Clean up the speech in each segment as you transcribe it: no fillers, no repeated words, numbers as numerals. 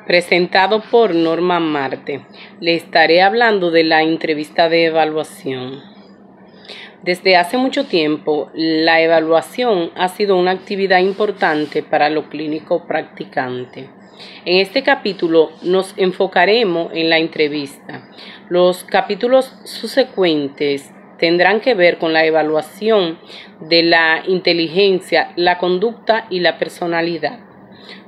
Presentado por Norma Marte. Le estaré hablando de la entrevista de evaluación. Desde hace mucho tiempo, la evaluación ha sido una actividad importante para los clínicos practicantes. En este capítulo nos enfocaremos en la entrevista. Los capítulos subsecuentes tendrán que ver con la evaluación de la inteligencia, la conducta y la personalidad,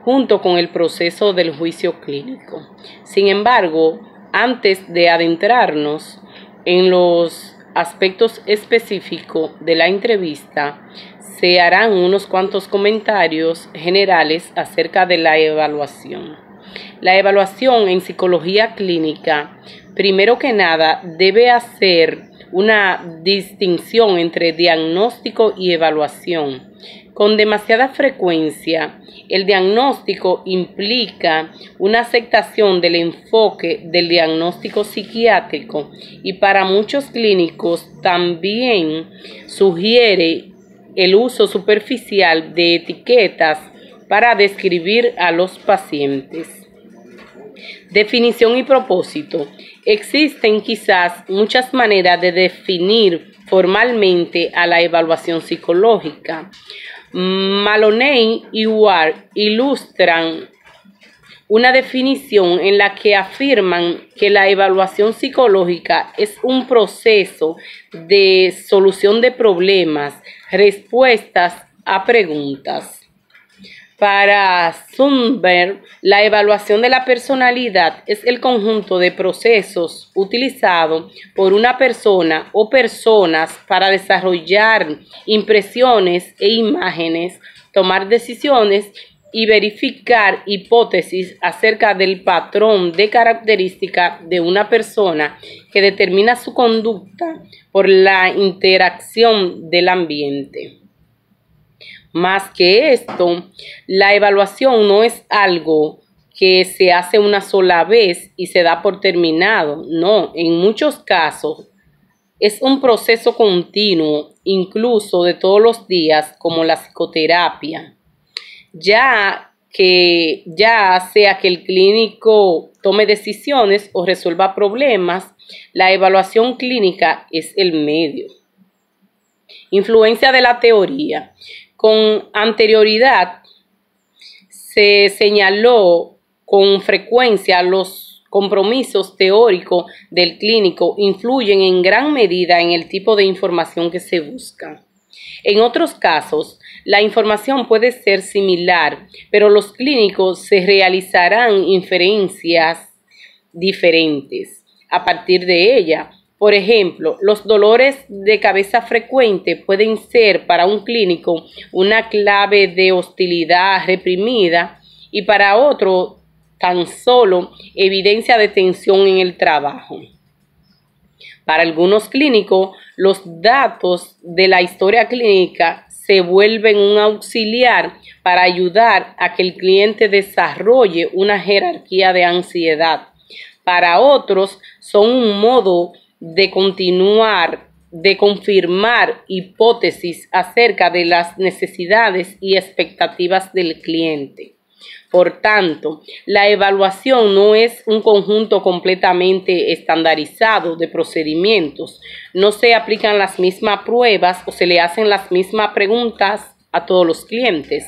junto con el proceso del juicio clínico. Sin embargo, antes de adentrarnos en los aspectos específicos de la entrevista, se harán unos cuantos comentarios generales acerca de la evaluación. La evaluación en psicología clínica, primero que nada, debe hacer una distinción entre diagnóstico y evaluación. Con demasiada frecuencia, el diagnóstico implica una aceptación del enfoque del diagnóstico psiquiátrico y para muchos clínicos también sugiere el uso superficial de etiquetas para describir a los pacientes. Definición y propósito. Existen quizás muchas maneras de definir formalmente a la evaluación psicológica. Maloney y Ward ilustran una definición en la que afirman que la evaluación psicológica es un proceso de solución de problemas, respuestas a preguntas. Para Sundberg, la evaluación de la personalidad es el conjunto de procesos utilizados por una persona o personas para desarrollar impresiones e imágenes, tomar decisiones y verificar hipótesis acerca del patrón de características de una persona que determina su conducta por la interacción del ambiente. Más que esto, la evaluación no es algo que se hace una sola vez y se da por terminado. No, en muchos casos es un proceso continuo, incluso de todos los días, como la psicoterapia. Ya sea que el clínico tome decisiones o resuelva problemas, la evaluación clínica es el medio. Influencia de la teoría. Con anterioridad se señaló con frecuencia los compromisos teóricos del clínico influyen en gran medida en el tipo de información que se busca. En otros casos, la información puede ser similar, pero los clínicos se realizarán inferencias diferentes a partir de ella. Por ejemplo, los dolores de cabeza frecuentes pueden ser para un clínico una clave de hostilidad reprimida y para otro tan solo evidencia de tensión en el trabajo. Para algunos clínicos, los datos de la historia clínica se vuelven un auxiliar para ayudar a que el cliente desarrolle una jerarquía de ansiedad. Para otros, son un modo de confirmar hipótesis acerca de las necesidades y expectativas del cliente. Por tanto, la evaluación no es un conjunto completamente estandarizado de procedimientos. No se aplican las mismas pruebas o se le hacen las mismas preguntas a todos los clientes.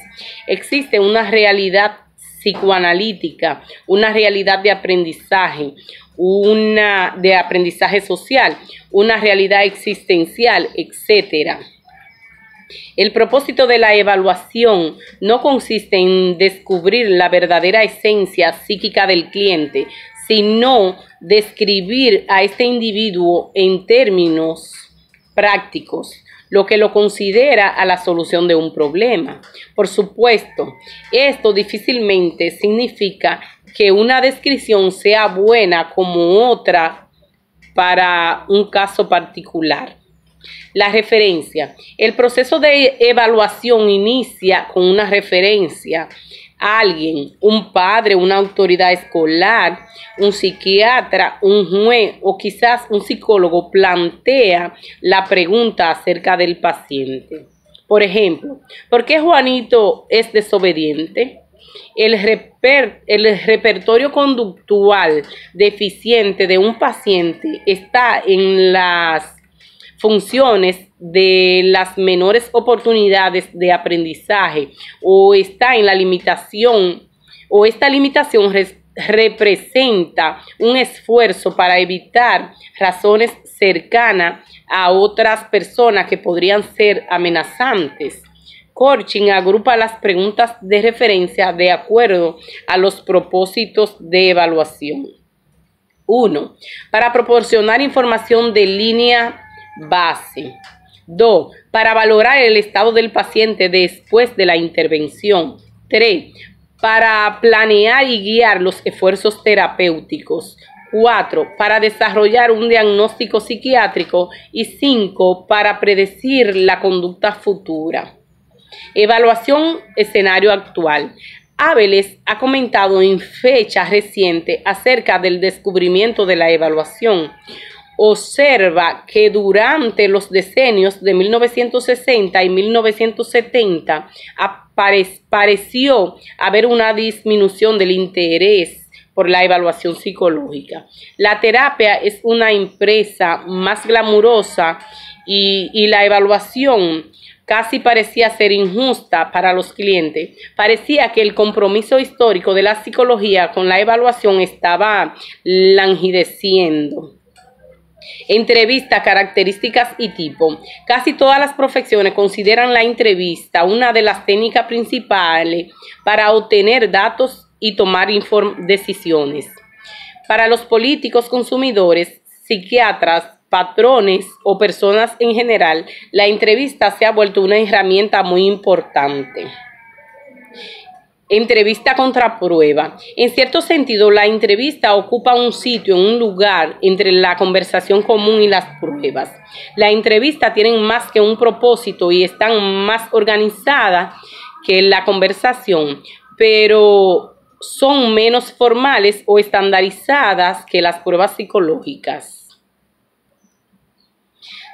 Existe una realidad psicoanalítica, una realidad de aprendizaje, una de aprendizaje social, una realidad existencial, etc. El propósito de la evaluación no consiste en descubrir la verdadera esencia psíquica del cliente, sino describir a este individuo en términos prácticos, lo que lo considera a la solución de un problema. Por supuesto, esto difícilmente significa que una descripción sea buena como otra para un caso particular. La referencia. El proceso de evaluación inicia con una referencia a alguien, un padre, una autoridad escolar, un psiquiatra, un juez o quizás un psicólogo plantea la pregunta acerca del paciente. Por ejemplo, ¿por qué Juanito es desobediente? El repertorio conductual deficiente de un paciente está en las funciones de las menores oportunidades de aprendizaje o está en la limitación o esta limitación representa un esfuerzo para evitar razones cercanas a otras personas que podrían ser amenazantes. Korchin agrupa las preguntas de referencia de acuerdo a los propósitos de evaluación. 1. Para proporcionar información de línea base. 2. Para valorar el estado del paciente después de la intervención. 3. Para planear y guiar los esfuerzos terapéuticos. 4. Para desarrollar un diagnóstico psiquiátrico. Y 5. Para predecir la conducta futura. Evaluación escenario actual. Ábeles ha comentado en fecha reciente acerca del descubrimiento de la evaluación. Observa que durante los decenios de 1960 y 1970 pareció haber una disminución del interés por la evaluación psicológica. La terapia es una empresa más glamurosa y la evaluación casi parecía ser injusta para los clientes. Parecía que el compromiso histórico de la psicología con la evaluación estaba languideciendo. Entrevista, características y tipo. Casi todas las profesiones consideran la entrevista una de las técnicas principales para obtener datos y tomar decisiones. Para los políticos, consumidores, psiquiatras, patrones o personas en general, la entrevista se ha vuelto una herramienta muy importante. Entrevista contra prueba. En cierto sentido, la entrevista ocupa un sitio, un lugar entre la conversación común y las pruebas. La entrevista tiene más que un propósito y están más organizadas que la conversación, pero son menos formales o estandarizadas que las pruebas psicológicas.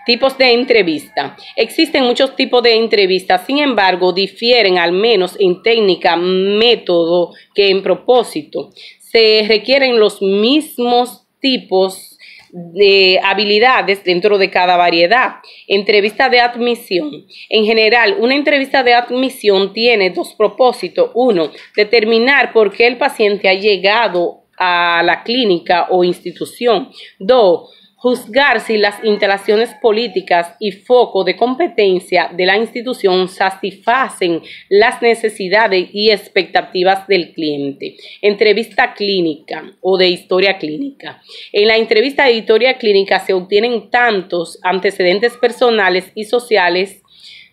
Tipos de entrevista. Existen muchos tipos de entrevistas, sin embargo, difieren al menos en técnica, método que en propósito. Se requieren los mismos tipos de habilidades dentro de cada variedad. Entrevista de admisión. En general, una entrevista de admisión tiene dos propósitos. 1. Determinar por qué el paciente ha llegado a la clínica o institución. 2. Juzgar si las instalaciones políticas y foco de competencia de la institución satisfacen las necesidades y expectativas del cliente. Entrevista clínica o de historia clínica. En la entrevista de historia clínica se obtienen tantos antecedentes personales y sociales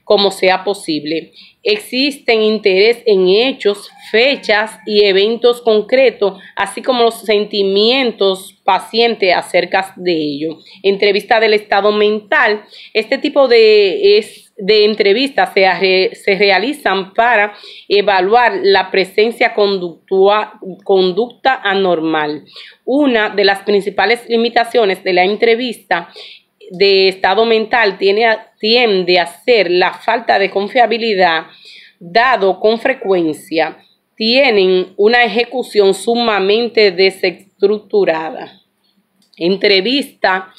como sea posible. Existen interés en hechos, fechas y eventos concretos, así como los sentimientos pacientes acerca de ello. Entrevista del estado mental. Este tipo de entrevistas se realizan para evaluar la presencia conducta anormal. Una de las principales limitaciones de la entrevista de estado mental tiende a ser la falta de confiabilidad, dado con frecuencia tienen una ejecución sumamente desestructurada. Entrevista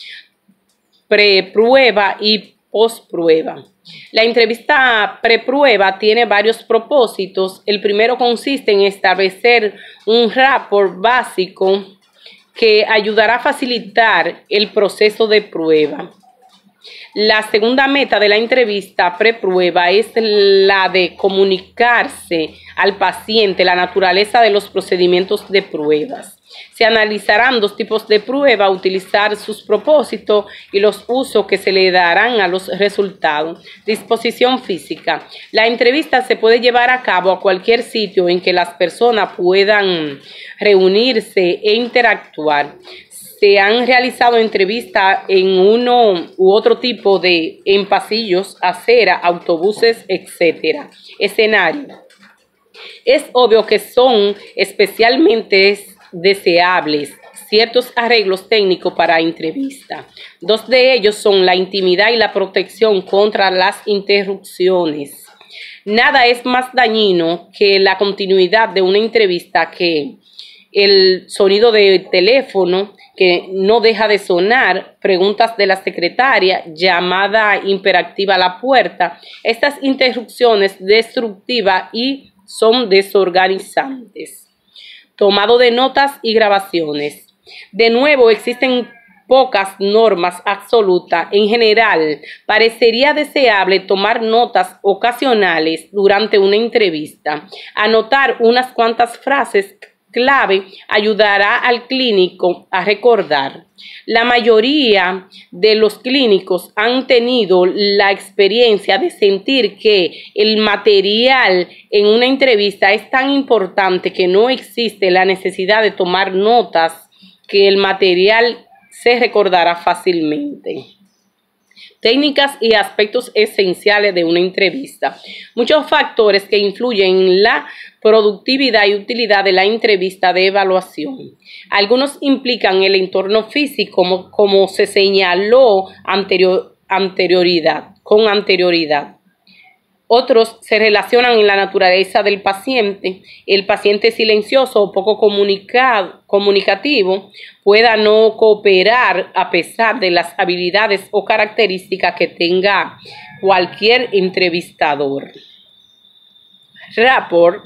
preprueba y postprueba. La entrevista preprueba tiene varios propósitos. El primero consiste en establecer un rapport básico que ayudará a facilitar el proceso de prueba. La segunda meta de la entrevista preprueba es la de comunicarse al paciente la naturaleza de los procedimientos de pruebas. Se analizarán dos tipos de prueba, utilizar sus propósitos y los usos que se le darán a los resultados. Disposición física. La entrevista se puede llevar a cabo a cualquier sitio en que las personas puedan reunirse e interactuar. Se han realizado entrevistas en uno u otro tipo en pasillos, acera, autobuses, etc. Escenario. Es obvio que son especialmente deseables ciertos arreglos técnicos para entrevista. Dos de ellos son la intimidad y la protección contra las interrupciones. Nada es más dañino que la continuidad de una entrevista que el sonido de teléfono que no deja de sonar, preguntas de la secretaria, llamada imperativa a la puerta. Estas interrupciones destructivas y son desorganizantes. Tomado de notas y grabaciones. De nuevo, existen pocas normas absolutas. En general, parecería deseable tomar notas ocasionales durante una entrevista. Anotar unas cuantas frases clave ayudará al clínico a recordar. La mayoría de los clínicos han tenido la experiencia de sentir que el material en una entrevista es tan importante que no existe la necesidad de tomar notas, que el material se recordará fácilmente. Técnicas y aspectos esenciales de una entrevista. Muchos factores que influyen en la productividad y utilidad de la entrevista de evaluación. Algunos implican el entorno físico, como se señaló con anterioridad. Otros se relacionan en la naturaleza del paciente. El paciente silencioso o poco comunicativo pueda no cooperar a pesar de las habilidades o características que tenga cualquier entrevistador. Rapport.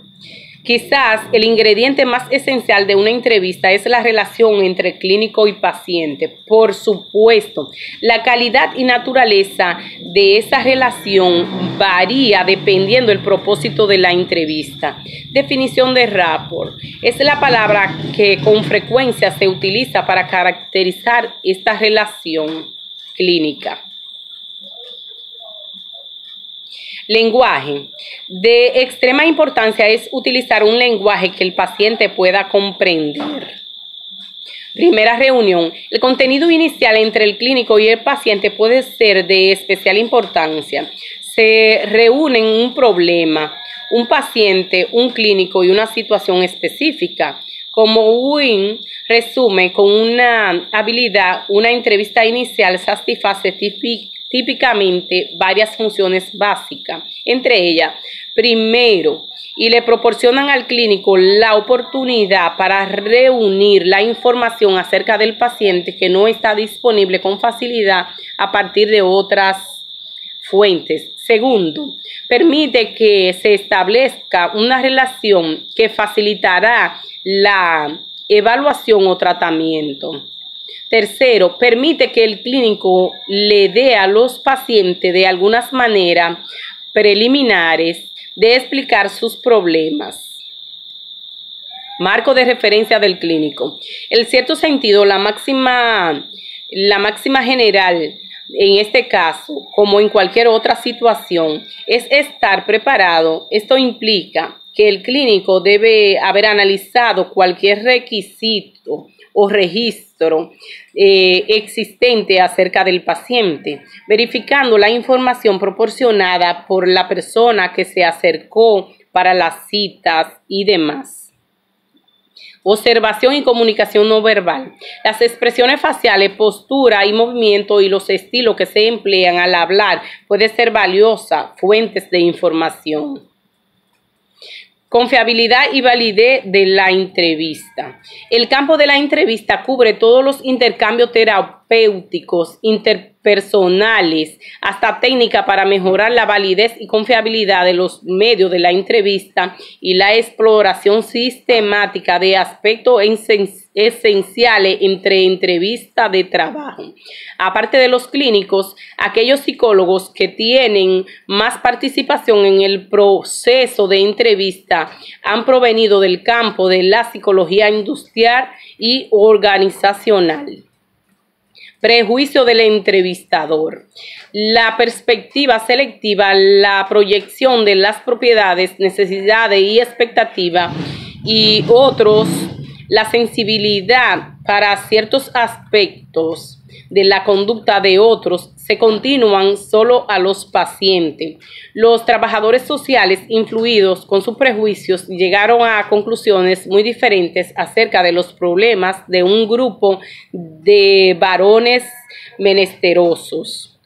Quizás el ingrediente más esencial de una entrevista es la relación entre clínico y paciente. Por supuesto, la calidad y naturaleza de esa relación varía dependiendo del propósito de la entrevista. Definición de rapport. Es la palabra que con frecuencia se utiliza para caracterizar esta relación clínica. Lenguaje. De extrema importancia es utilizar un lenguaje que el paciente pueda comprender. Primera reunión. El contenido inicial entre el clínico y el paciente puede ser de especial importancia. Se reúnen un problema, un paciente, un clínico y una situación específica. Como Wynne resume con una habilidad, una entrevista inicial satisface típicamente varias funciones básicas, entre ellas, primero, y le proporcionan al clínico la oportunidad para reunir la información acerca del paciente que no está disponible con facilidad a partir de otras fuentes. Segundo, permite que se establezca una relación que facilitará la evaluación o tratamiento. Tercero, permite que el clínico le dé a los pacientes de algunas maneras preliminares de explicar sus problemas. Marco de referencia del clínico. En cierto sentido, la máxima general en este caso, como en cualquier otra situación, es estar preparado. Esto implica que el clínico debe haber analizado cualquier requisito o registro existente acerca del paciente, verificando la información proporcionada por la persona que se acercó para las citas y demás. Observación y comunicación no verbal. Las expresiones faciales, postura y movimiento y los estilos que se emplean al hablar pueden ser valiosas fuentes de información. Confiabilidad y validez de la entrevista. El campo de la entrevista cubre todos los intercambios terapéuticos, interpersonales, hasta técnicas para mejorar la validez y confiabilidad de los medios de la entrevista y la exploración sistemática de aspectos esenciales entre entrevistas de trabajo. Aparte de los clínicos, aquellos psicólogos que tienen más participación en el proceso de entrevista han provenido del campo de la psicología industrial y organizacional. Prejuicio del entrevistador. La perspectiva selectiva, la proyección de las propiedades, necesidades y expectativas y otros, la sensibilidad para ciertos aspectos de la conducta de otros se continúan solo a los pacientes. Los trabajadores sociales influidos con sus prejuicios llegaron a conclusiones muy diferentes acerca de los problemas de un grupo de varones menesterosos.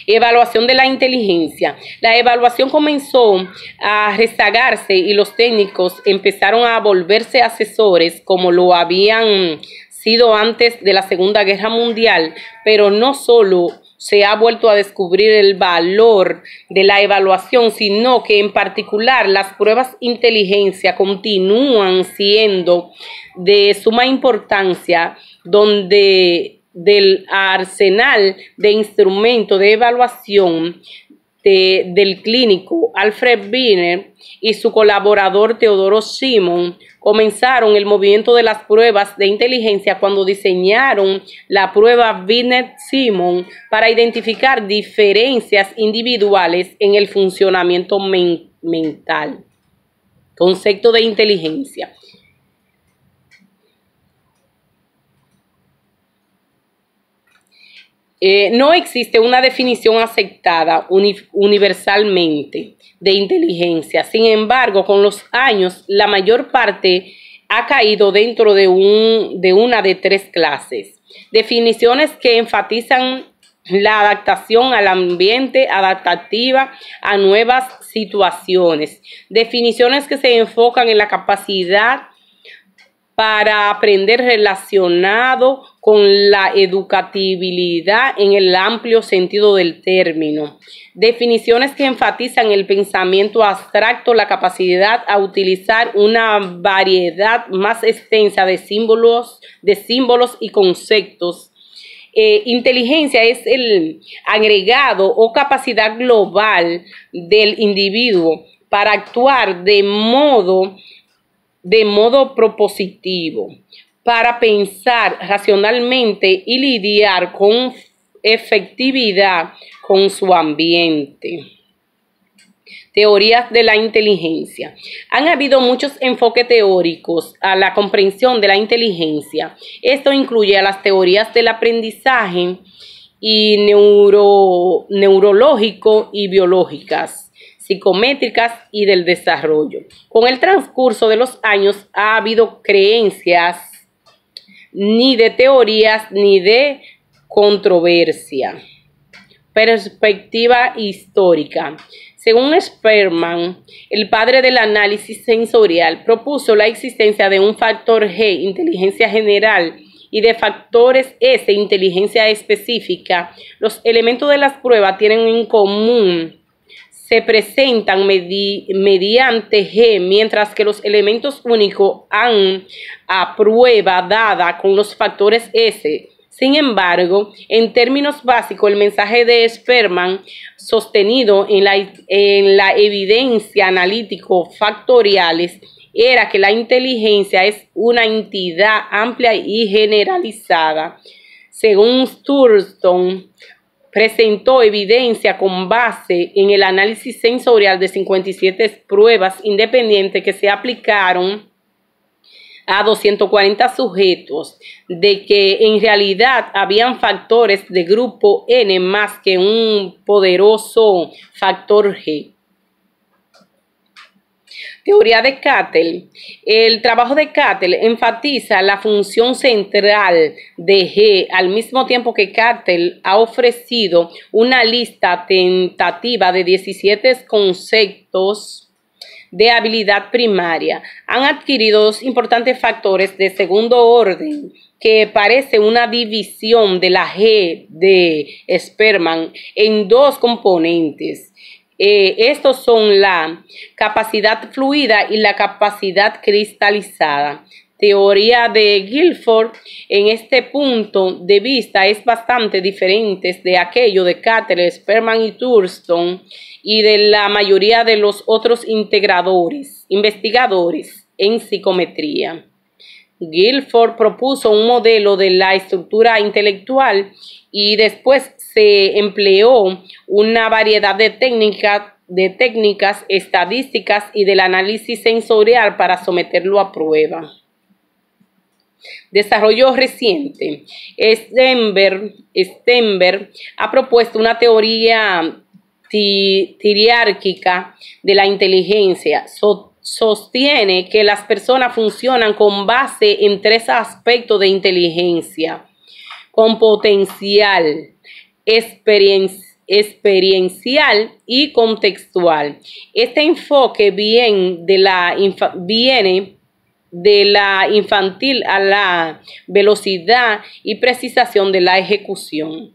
Evaluación de la inteligencia. La evaluación comenzó a rezagarse y los técnicos empezaron a volverse asesores como lo habían sido antes de la Segunda Guerra Mundial, pero no solo se ha vuelto a descubrir el valor de la evaluación, sino que en particular las pruebas de inteligencia continúan siendo de suma importancia, donde del arsenal de instrumentos de evaluación del clínico Alfred Binet y su colaborador Teodoro Simon comenzaron el movimiento de las pruebas de inteligencia cuando diseñaron la prueba Binet-Simon para identificar diferencias individuales en el funcionamiento mental. Concepto de inteligencia. No existe una definición aceptada universalmente de inteligencia. Sin embargo, con los años, la mayor parte ha caído dentro de una de tres clases. Definiciones que enfatizan la adaptación al ambiente, adaptativa a nuevas situaciones. Definiciones que se enfocan en la capacidad para aprender relacionado con la educatibilidad en el amplio sentido del término. Definiciones que enfatizan el pensamiento abstracto, la capacidad a utilizar una variedad más extensa de símbolos y conceptos. Inteligencia es el agregado o capacidad global del individuo para actuar de modo propositivo, para pensar racionalmente y lidiar con efectividad con su ambiente. Teorías de la inteligencia. Han habido muchos enfoques teóricos a la comprensión de la inteligencia. Esto incluye a las teorías del aprendizaje y neurológico y biológicas, psicométricas y del desarrollo. Con el transcurso de los años ha habido creencias ni de teorías ni de controversia. Perspectiva histórica. Según Sperman, el padre del análisis sensorial, propuso la existencia de un factor G, inteligencia general, y de factores S, inteligencia específica. Los elementos de las pruebas tienen en común se presentan mediante G, mientras que los elementos únicos han a prueba dada con los factores S. Sin embargo, en términos básicos, el mensaje de Sperman, sostenido en la evidencia analítico-factoriales, era que la inteligencia es una entidad amplia y generalizada. Según Thurston, presentó evidencia con base en el análisis sensorial de 57 pruebas independientes que se aplicaron a 240 sujetos, de que en realidad habían factores de grupo N más que un poderoso factor G. Teoría de Cattell. El trabajo de Cattell enfatiza la función central de G, al mismo tiempo que Cattell ha ofrecido una lista tentativa de 17 conceptos de habilidad primaria. Han adquirido dos importantes factores de segundo orden que parece una división de la G de Sperman en dos componentes. Estos son la capacidad fluida y la capacidad cristalizada. Teoría de Guilford en este punto de vista es bastante diferente de aquello de Cattell, Sperman y Thurston y de la mayoría de los otros investigadores en psicometría. Guilford propuso un modelo de la estructura intelectual y después se empleó una variedad de técnicas estadísticas y del análisis sensorial para someterlo a prueba. Desarrollo reciente. Stenberg ha propuesto una teoría triárquica de la inteligencia. Sostiene que las personas funcionan con base en tres aspectos de inteligencia: con potencial, experiencial y contextual. Este enfoque viene de la infantil a la velocidad y precisación de la ejecución.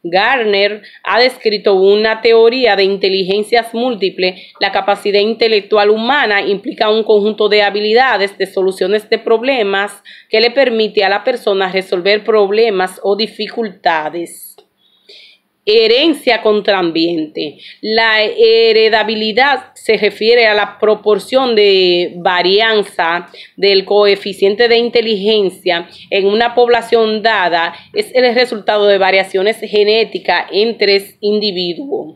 Gardner ha descrito una teoría de inteligencias múltiples. La capacidad intelectual humana implica un conjunto de habilidades, de soluciones de problemas que le permite a la persona resolver problemas o dificultades. Herencia contra ambiente. La heredabilidad se refiere a la proporción de varianza del coeficiente de inteligencia en una población dada. Es el resultado de variaciones genéticas entre individuos.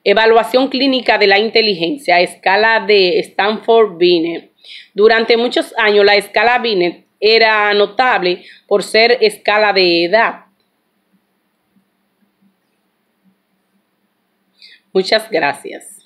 Evaluación clínica de la inteligencia, escala de Stanford-Binet. Durante muchos años la escala Binet era notable por ser escala de edad. Muchas gracias.